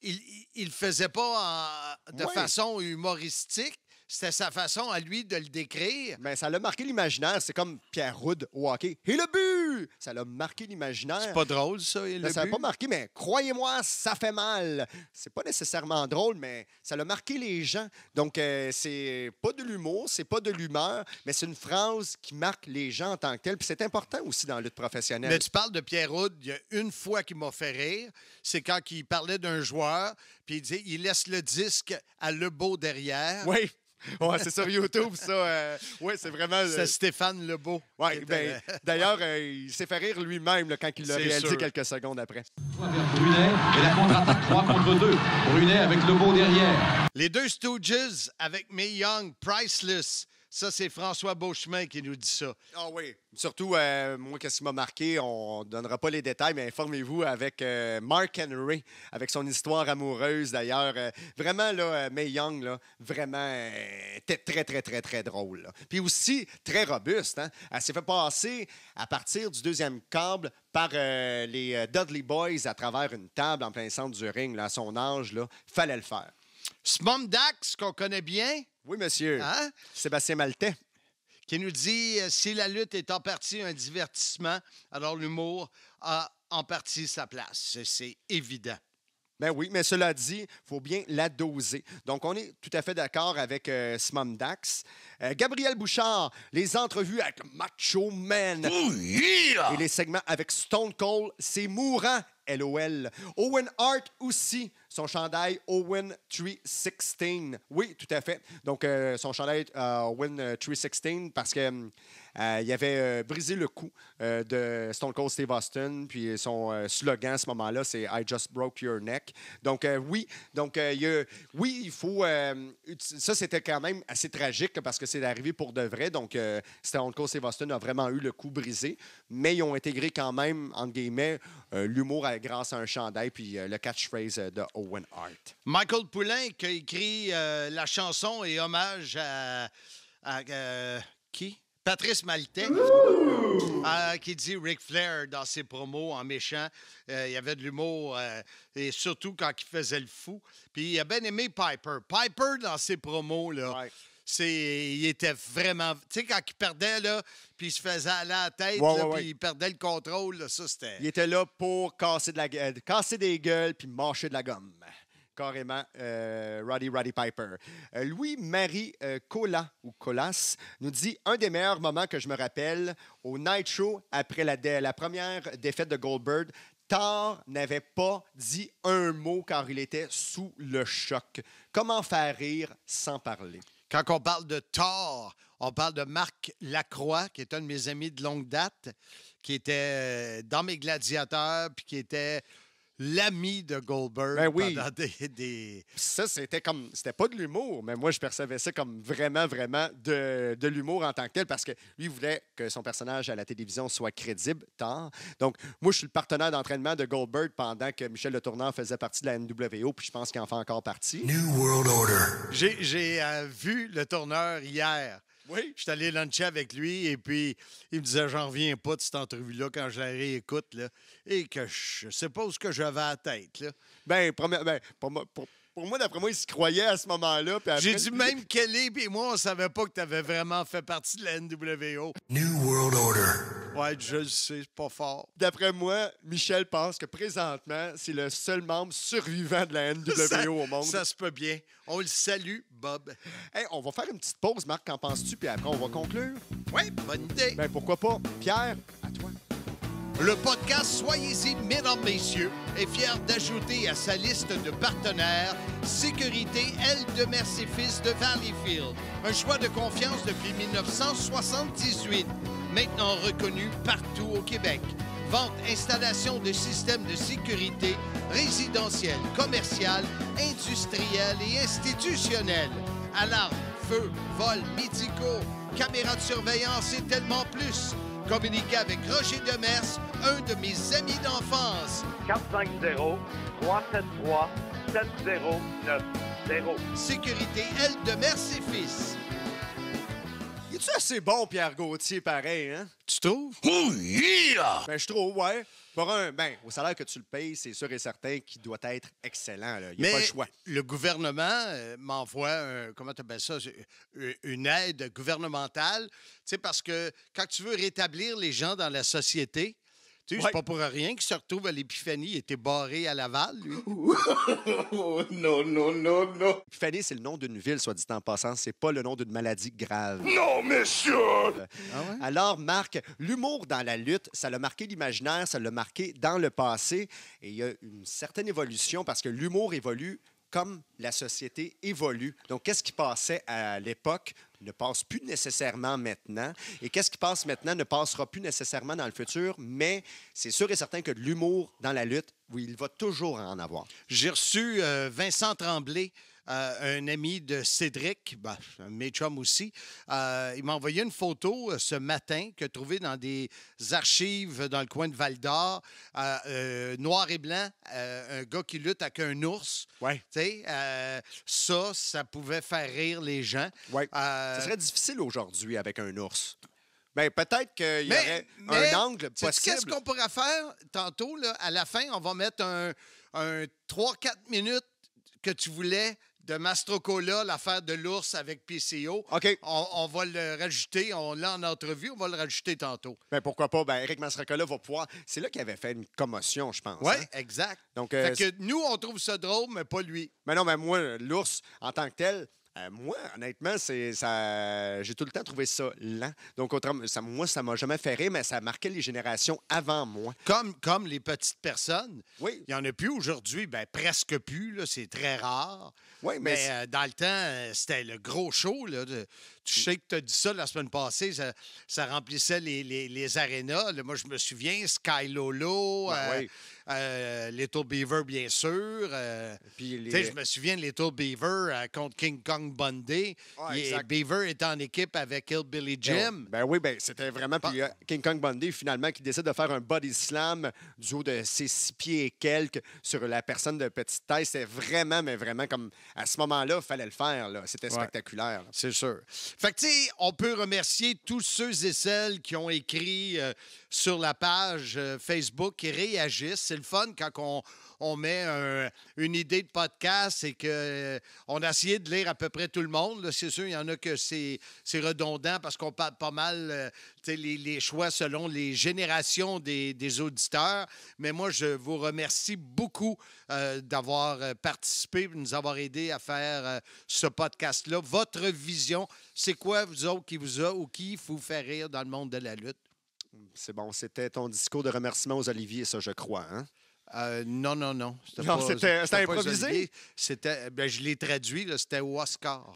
il le faisait pas de façon humoristique. C'était sa façon à lui de le décrire. Ben, ça l'a marqué l'imaginaire. C'est comme Pierre Roud au hockey. Et le but! vu, ça l'a marqué l'imaginaire. C'est pas drôle, ça, le Ça n'a but? pas marqué, mais croyez-moi, ça fait mal. C'est pas nécessairement drôle, mais ça l'a marqué les gens. Donc, c'est pas de l'humour, c'est pas de l'humeur, mais c'est une phrase qui marque les gens en tant que tel. Puis c'est important aussi dans la lutte professionnelle. Mais tu parles de Pierre Houd, il y a une fois qui m'a fait rire, c'est quand il parlait d'un joueur, puis il disait il laisse le disque à Lebeau derrière. Oui. Ouais, c'est sur YouTube, ça. Oui, c'est vraiment... C'est Stéphane Lebeau. Oui, ben, d'ailleurs, il s'est fait rire lui-même là, quand il l'a C'est réalisé sûr. quelques secondes après. Brunet et la contre-attaque 3 contre 2. Brunet avec Lebeau derrière. Les deux Stooges avec Mae Young, Priceless. Ça, c'est François Beauchemin qui nous dit ça. Ah oui. Surtout, moi, qu'est-ce qui m'a marqué, on ne donnera pas les détails, mais informez-vous avec Mark Henry, avec son histoire amoureuse d'ailleurs. Vraiment, là, Mae Young, là, vraiment, était très, très, très, très drôle. Là. Puis aussi, très robuste. Hein? Elle s'est fait passer à partir du deuxième câble par les Dudley Boys à travers une table en plein centre du ring. Là, à son âge, il fallait le faire. Smom Dax, qu'on connaît bien. Oui, monsieur. Hein? Sébastien Maltais. Qui nous dit si la lutte est en partie un divertissement, alors l'humour a en partie sa place. C'est évident. Ben oui, mais cela dit, il faut bien la doser. Donc, on est tout à fait d'accord avec Smom Dax. Gabriel Bouchard, les entrevues avec Macho Man. Oh, yeah! Et les segments avec Stone Cold, c'est mourant. LOL. Owen Hart aussi, son chandail Owen 316. Oui, tout à fait. Donc, son chandail Owen 316 parce que il avait brisé le cou de Stone Cold Steve Austin. Puis son slogan à ce moment-là, c'est I just broke your neck. Donc, oui. Donc, il faut... ça, c'était quand même assez tragique parce que c'est arrivé pour de vrai. Donc, Stone Cold Steve Austin a vraiment eu le cou brisé. Mais ils ont intégré quand même, entre guillemets, l'humour grâce à un chandail puis le catchphrase de Owen Hart. Michael Poulain qui a écrit la chanson et hommage à qui? Patrice Maltais, qui dit Ric Flair dans ses promos en méchant. Il y avait de l'humour, et surtout quand il faisait le fou. Puis il a bien aimé Piper. Piper, dans ses promos, là, il était vraiment... Tu sais, quand il perdait, là, puis il se faisait aller à la tête, puis il perdait le contrôle, là, ça, c'était... Il était là pour casser des gueules puis mâcher de la gomme. Carrément, Roddy Piper. Louis-Marie Colas nous dit « Un des meilleurs moments que je me rappelle, au Nitro, après la première défaite de Goldberg, Thor n'avait pas dit un mot car il était sous le choc. Comment faire rire sans parler? » Quand on parle de Thor, on parle de Marc Lacroix, qui est un de mes amis de longue date, qui était dans mes gladiateurs, puis qui était l'ami de Goldberg pendant des... Ça, c'était pas de l'humour, mais moi, je percevais ça comme vraiment, vraiment de l'humour en tant que tel, parce que lui, il voulait que son personnage à la télévision soit crédible, Thor. Donc, moi, je suis le partenaire d'entraînement de Goldberg pendant que Michel Le Tourneur faisait partie de la NWO, puis je pense qu'il en fait encore partie. New World Order. J'ai vu Le Tourneur hier. Oui. Je suis allé luncher avec lui et puis il me disait j'en reviens pas de cette entrevue-là quand je la réécoute là, et que je sais pas où ce que j'avais à la tête. Là. Pour moi, d'après moi, il se croyait à ce moment-là. J'ai dit même Kelly et moi, on savait pas que tu avais vraiment fait partie de la NWO. New World Order. Ouais, je le sais, c'est pas fort. D'après moi, Michel pense que présentement, c'est le seul membre survivant de la NWO au monde. Ça se peut bien. On le salue, Bob. Hey, on va faire une petite pause, Marc, qu'en penses-tu? Puis après, on va conclure. Oui, bonne idée. Ben pourquoi pas? Pierre, à toi. Le podcast Soyez-y, mesdames, messieurs, est fier d'ajouter à sa liste de partenaires Sécurité L de Mercy-Fils de Valleyfield. Un choix de confiance depuis 1978. Maintenant reconnu partout au Québec. Vente, installation de systèmes de sécurité résidentiels, commercial, industriels et institutionnels. Alarmes, feux, vols, médicaux, caméras de surveillance et tellement plus. Communiquez avec Roger Demers, un de mes amis d'enfance. 450-373-7090. Sécurité L de Mercy-Fils. Y Es-tu assez bon, Pierre Gauthier, pareil, hein? Tu trouves? Oh, yeah! Ben, je trouve, ouais. Pour au salaire que tu le payes, c'est sûr et certain qu'il doit être excellent. Là. Il n'y a pas le choix. Le gouvernement m'envoie, comment tu appelles ça, une aide gouvernementale, tu sais, parce que quand tu veux rétablir les gens dans la société, tu sais, c'est pas pour rien qu'il se retrouve à l'Épiphanie. Il était barré à Laval, lui. Non. Épiphanie, c'est le nom d'une ville, soit dit en passant. C'est pas le nom d'une maladie grave. Non, monsieur! Alors, Marc, l'humour dans la lutte, ça l'a marqué l'imaginaire, ça l'a marqué dans le passé. Et il y a une certaine évolution parce que l'humour évolue comme la société évolue. Donc, qu'est-ce qui passait à l'époque ne passe plus nécessairement maintenant. Et qu'est-ce qui passe maintenant ne passera plus nécessairement dans le futur, mais c'est sûr et certain que de l'humour dans la lutte, oui, il va toujours en avoir. J'ai reçu Vincent Tremblay, un ami de Cédric, un de mes chums aussi. Il m'a envoyé une photo ce matin qu'il a trouvée dans des archives dans le coin de Val-d'Or, noir et blanc, un gars qui lutte avec un ours. Ouais. Ça pouvait faire rire les gens. Ouais. Ça serait difficile aujourd'hui avec un ours. Bien, peut-être qu'il y aurait un angle possible. Qu'est-ce qu'on pourrait faire tantôt? Là, à la fin, on va mettre un 3-4 minutes que tu voulais de Mastrocola, l'affaire de l'ours avec PCO. OK. On va le rajouter. On l'a en entrevue. On va le rajouter tantôt. Bien, pourquoi pas? Bien, Éric Mastrocola va pouvoir... C'est là qu'il avait fait une commotion, je pense. Oui, hein? exact. Donc, fait que nous, on trouve ça drôle, mais pas lui. Mais non, mais moi, l'ours, en tant que tel... moi, honnêtement, j'ai tout le temps trouvé ça lent. Donc, moi, ça m'a jamais fait rire, mais ça marquait les générations avant moi. Comme les petites personnes. Oui. Il n'y en a plus aujourd'hui, presque plus. Là, c'est très rare. Oui, mais dans le temps, c'était le gros show. Là, tu sais que tu as dit ça la semaine passée, ça remplissait les arénas. Là, moi, je me souviens, Sky Lolo, Little Beaver, bien sûr. Je me souviens de Little Beaver contre King Kong Bundy. Beaver était en équipe avec Hillbilly Jim. C'était vraiment... Puis King Kong Bundy, finalement, qui décide de faire un body slam du haut de ses 6 pieds et quelques sur la personne de petite taille. C'était vraiment, mais vraiment comme... À ce moment-là, il fallait le faire. Là. C'était spectaculaire. Là. C'est sûr. Fait que, tu sais, on peut remercier tous ceux et celles qui ont écrit sur la page Facebook, qui réagissent. C'est le fun quand on met une idée de podcast et qu'on a essayé de lire à peu près tout le monde. Là, c'est sûr, il y en a que c'est redondant parce qu'on parle pas mal les choix selon les générations des auditeurs. Mais moi, je vous remercie beaucoup d'avoir participé, de nous avoir aidé à faire ce podcast-là. Votre vision, c'est quoi, vous autres, qui vous fait rire dans le monde de la lutte? C'est bon, c'était ton discours de remerciement aux Oliviers, ça, je crois, hein? Non. C'était improvisé? C'était, je l'ai traduit, là, c'était au Oscar.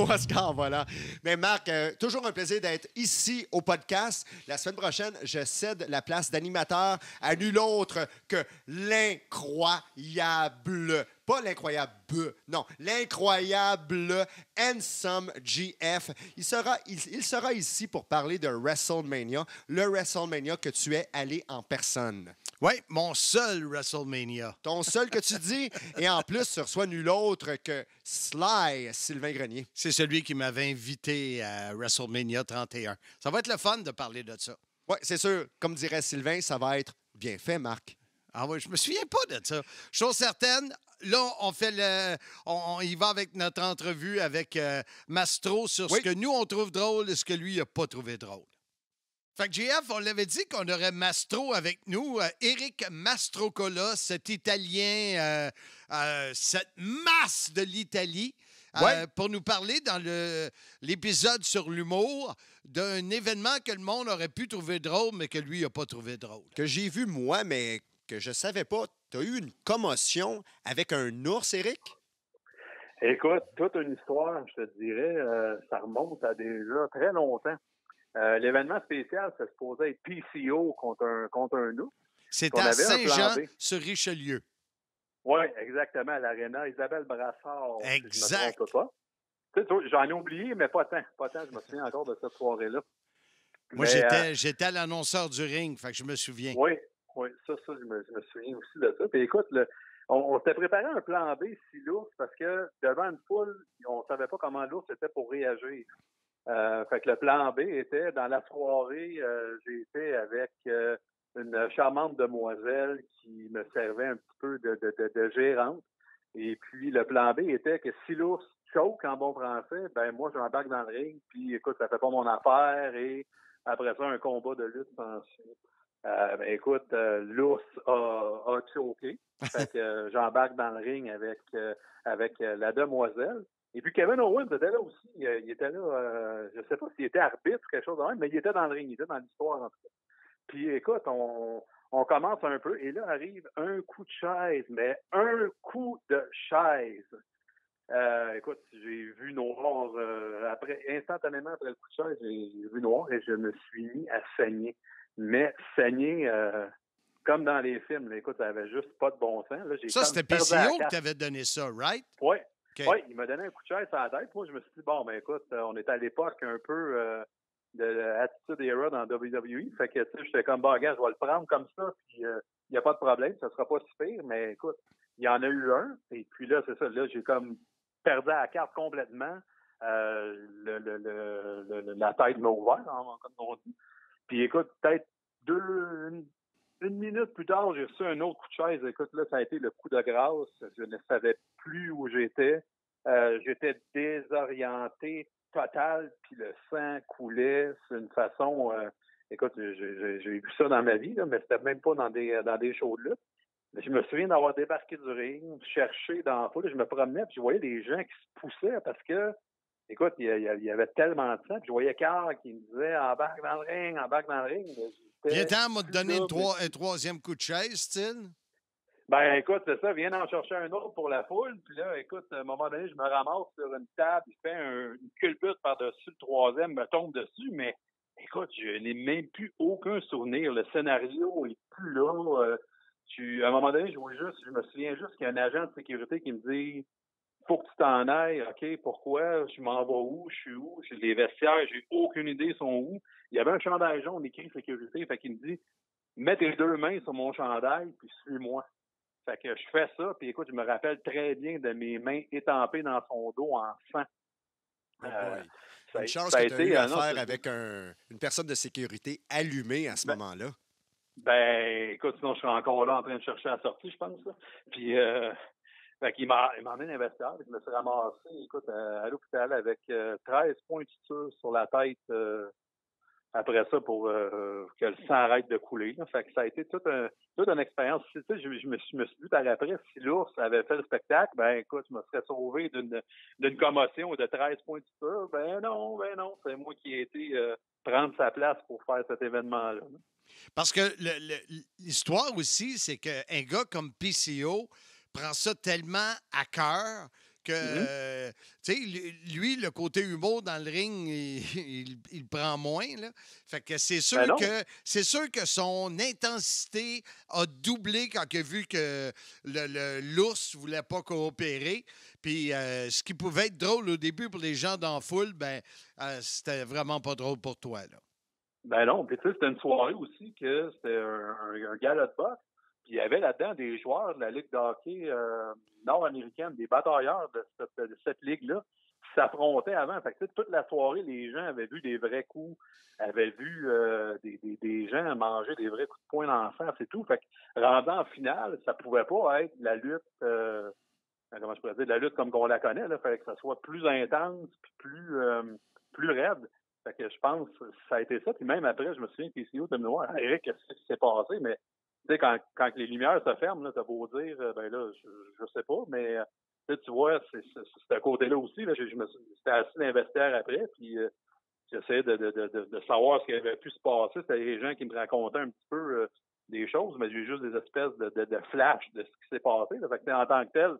Oscar, voilà. Mais Marc, toujours un plaisir d'être ici au podcast. La semaine prochaine, je cède la place d'animateur à nul autre que l'incroyable, pas l'incroyable, non, l'incroyable Handsome GF. Il sera ici pour parler de WrestleMania, le WrestleMania que tu es allé en personne. Oui, mon seul WrestleMania. Ton seul que tu dis. Et en plus, tu reçois nul autre que Sylvain Grenier. C'est celui qui m'avait invité à WrestleMania 31. Ça va être le fun de parler de ça. Oui, c'est sûr. Comme dirait Sylvain, ça va être bien fait, Marc. Ah oui, je me souviens pas de ça. Chose certaine, là, on y va avec notre entrevue avec Mastro sur ce que nous, on trouve drôle et ce que lui, il n'a pas trouvé drôle. Fait que JF, on l'avait dit qu'on aurait Mastro avec nous. Éric Mastrocola, cet Italien, cette masse de l'Italie, pour nous parler dans l'épisode sur l'humour d'un événement que le monde aurait pu trouver drôle, mais que lui n'a pas trouvé drôle. Que j'ai vu, moi, mais que je savais pas. Tu as eu une commotion avec un ours, Éric? Écoute, toute une histoire, je te dirais, ça remonte à déjà très longtemps. L'événement spécial, ça se supposait être PCO contre un ours. C'était à Saint-Jean-sur-Richelieu. Oui, exactement, à l'Arena. Isabelle Brassard, Exact. si je me trompe pas. Tu sais, j'en ai oublié, mais pas tant. Pas tant, je me souviens encore de cette soirée-là. Moi, Mais, j'étais à l'annonceur du ring, fait que je me souviens. Oui, ça, je me souviens aussi de ça. Puis écoute, on s'était préparé un plan B si l'ours, parce que devant une foule, on ne savait pas comment l'ours était pour réagir. Fait que le plan B était, dans la soirée, j'ai été avec une charmante demoiselle qui me servait un petit peu de gérante. Et puis, le plan B était que si l'ours choke en bon français, ben moi, j'embarque dans le ring, puis écoute, ça fait pas mon affaire, et après ça, un combat de lutte s'ensuit. Ben écoute, l'ours a choqué. Fait que j'embarque dans le ring avec la demoiselle. Et puis Kevin Owens était là aussi. Il était là, je sais pas s'il était arbitre ou quelque chose de même, mais il était dans le ring, il était dans l'histoire en tout cas. Puis écoute, on commence un peu, et là arrive un coup de chaise, mais un coup de chaise. Écoute, j'ai vu noir instantanément après le coup de chaise, j'ai vu noir et je me suis mis à saigner. Mais saigner comme dans les films, là, écoute, ça avait juste pas de bon sens. Là, Ça, c'était PCO qui t'avait donné ça, right? Oui. Okay. Oui, il m'a donné un coup de chaise à la tête. Moi, je me suis dit, bon, ben écoute, on était à l'époque un peu de Attitude Era dans WWE. Fait que, tu sais, j'étais comme, bah, gars, je vais le prendre comme ça, puis il n'y a pas de problème, ça sera pas si pire. Mais écoute, il y en a eu un, et puis là, c'est ça, là, j'ai comme perdu la carte complètement. La tête m'a ouvert, comme on dit. Puis écoute, peut-être une minute plus tard, j'ai reçu un autre coup de chaise. Écoute, là, ça a été le coup de grâce. Je ne savais plus où j'étais. J'étais désorienté total, puis le sang coulait. C'est une façon... écoute, j'ai vu ça dans ma vie, là, mais c'était même pas dans des shows de lutte. Je me souviens d'avoir débarqué du ring, cherché dans la foule, je me promenais, puis je voyais des gens qui se poussaient parce que, écoute, il y avait tellement de sang, puis je voyais Carl qui me disait « Embarque dans le ring, embarque dans le ring ». Viens temps m'a donné un troisième coup de chaise, style? Ben, écoute, c'est ça, viens en chercher un autre pour la foule. Puis là, écoute, à un moment donné, je me ramasse sur une table, je fais une culbute par-dessus le troisième, me tombe dessus, mais écoute, je n'ai même plus aucun souvenir. Le scénario est plus là. À un moment donné, je me souviens juste qu'il y a un agent de sécurité qui me dit « Faut que tu t'en ailles. OK, pourquoi? Je m'en vais où? Je suis où? J'ai les vestiaires, j'ai aucune idée, ils sont où? » Il y avait un chandail jaune écrit « sécurité », fait qu'il me dit « Mets tes deux mains sur mon chandail, puis suis-moi. » Fait que je fais ça, puis écoute, je me rappelle très bien de mes mains étampées dans son dos en sang. Une chance que tu as eu affaire avec une personne de sécurité allumée à ce moment-là. Ben, écoute, sinon je serais encore là en train de chercher la sortie, je pense. Là. Puis, fait qu'il m'a emmené dans l'investisseur, je me suis ramassé, écoute, à l'hôpital avec 13 points de suture sur la tête après ça pour que le sang arrête de couler. Là. Fait que ça a été toute une expérience. Tu sais, je me suis dit par après, si l'ours avait fait le spectacle, ben écoute, je me serais sauvé d'une commotion de 13 points de suture. Ben non, c'est moi qui ai été prendre sa place pour faire cet événement-là. Parce que l'histoire aussi, c'est qu'un gars comme PCO prend ça tellement à cœur que, tu sais, lui, le côté humour dans le ring, il prend moins, là. Fait que c'est sûr que son intensité a doublé quand il a vu que l'ours voulait pas coopérer. Puis ce qui pouvait être drôle au début pour les gens dans la foule, ben c'était vraiment pas drôle pour toi, là. Ben non, puis tu sais, c'était une soirée aussi que c'était un gala de boxe. Puis il y avait là-dedans des joueurs de la Ligue de hockey nord-américaine, des batailleurs de cette ligue-là, qui s'affrontaient avant. Fait que toute la soirée, les gens avaient vu des vrais coups, avaient vu des gens manger des vrais coups de poing dans le face et tout. Fait que rendant en finale, ça pouvait pas être la lutte, comment je pourrais dire, la lutte comme on la connaît. Là, fallait que ça soit plus intense, puis plus raide. Fait que je pense que ça a été ça. Puis même après, je me souviens que PCO de me dire « Eric, qu'est-ce qui s'est passé? » Mais tu sais, quand les lumières se ferment, t'as beau dire, ben là, je sais pas, mais tu vois, c'est à côté-là aussi. Là, j'étais assis dans les vestiaires après, puis j'essayais de savoir ce qui avait pu se passer. C'était les gens qui me racontaient un petit peu des choses, mais j'ai eu juste des espèces de flashs de ce qui s'est passé. Là. Fait que en tant que tel,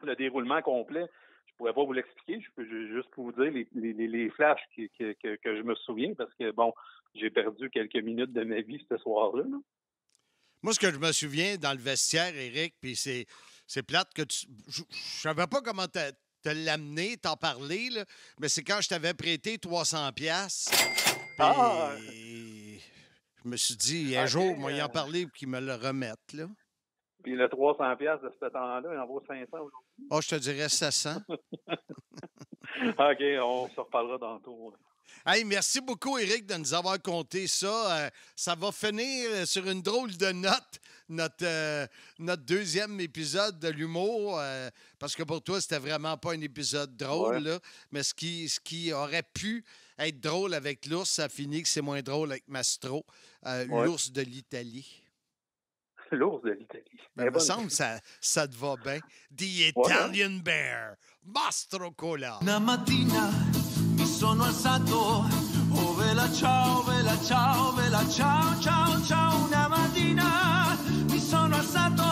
le déroulement complet, je pourrais pas vous l'expliquer. Je peux juste vous dire les flashs que je me souviens, parce que, bon, j'ai perdu quelques minutes de ma vie ce soir-là. Là. Moi, ce que je me souviens dans le vestiaire, Éric, puis c'est C'est plate que tu... Je savais pas comment te l'amener, t'en parler, là, mais c'est quand je t'avais prêté 300 piastres. Je me suis dit, un jour, moi, y en parler pour qu'ils me le remettent, là. Puis le 300$ de ce temps-là, il en vaut 500 aujourd'hui. Oh, je te dirais 700. OK, on se reparlera tantôt. Hey, merci beaucoup, Éric, de nous avoir conté ça. Ça va finir sur une drôle de note, notre deuxième épisode de l'humour, parce que pour toi, c'était vraiment pas un épisode drôle, là, mais ce qui aurait pu être drôle avec l'ours, ça finit que c'est moins drôle avec Mastro, l'ours de l'Italie. L'ours de l'Italie. Ben, il me semble que ça te va bien. The Italian Bear, Mastro Cola. Una mattina mi sono alzato, oh vela ciao, ciao, ciao, ciao. Una mattina mi sono alzato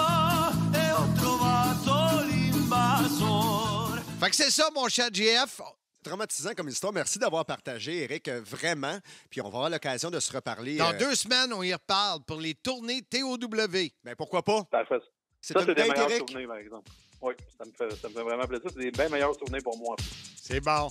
e ho trovato l'invasor. Fait que c'est ça, mon cher JF. Traumatisant comme histoire. Merci d'avoir partagé, Éric, vraiment. Puis on va avoir l'occasion de se reparler. Dans 2 semaines, on y reparle pour les tournées TOW. Ben pourquoi pas? Parfait. C'est ça, une c'est des date, meilleurs Éric? souvenirs, par exemple. Oui, ça me fait vraiment plaisir. C'est des bien meilleurs souvenirs pour moi. C'est bon.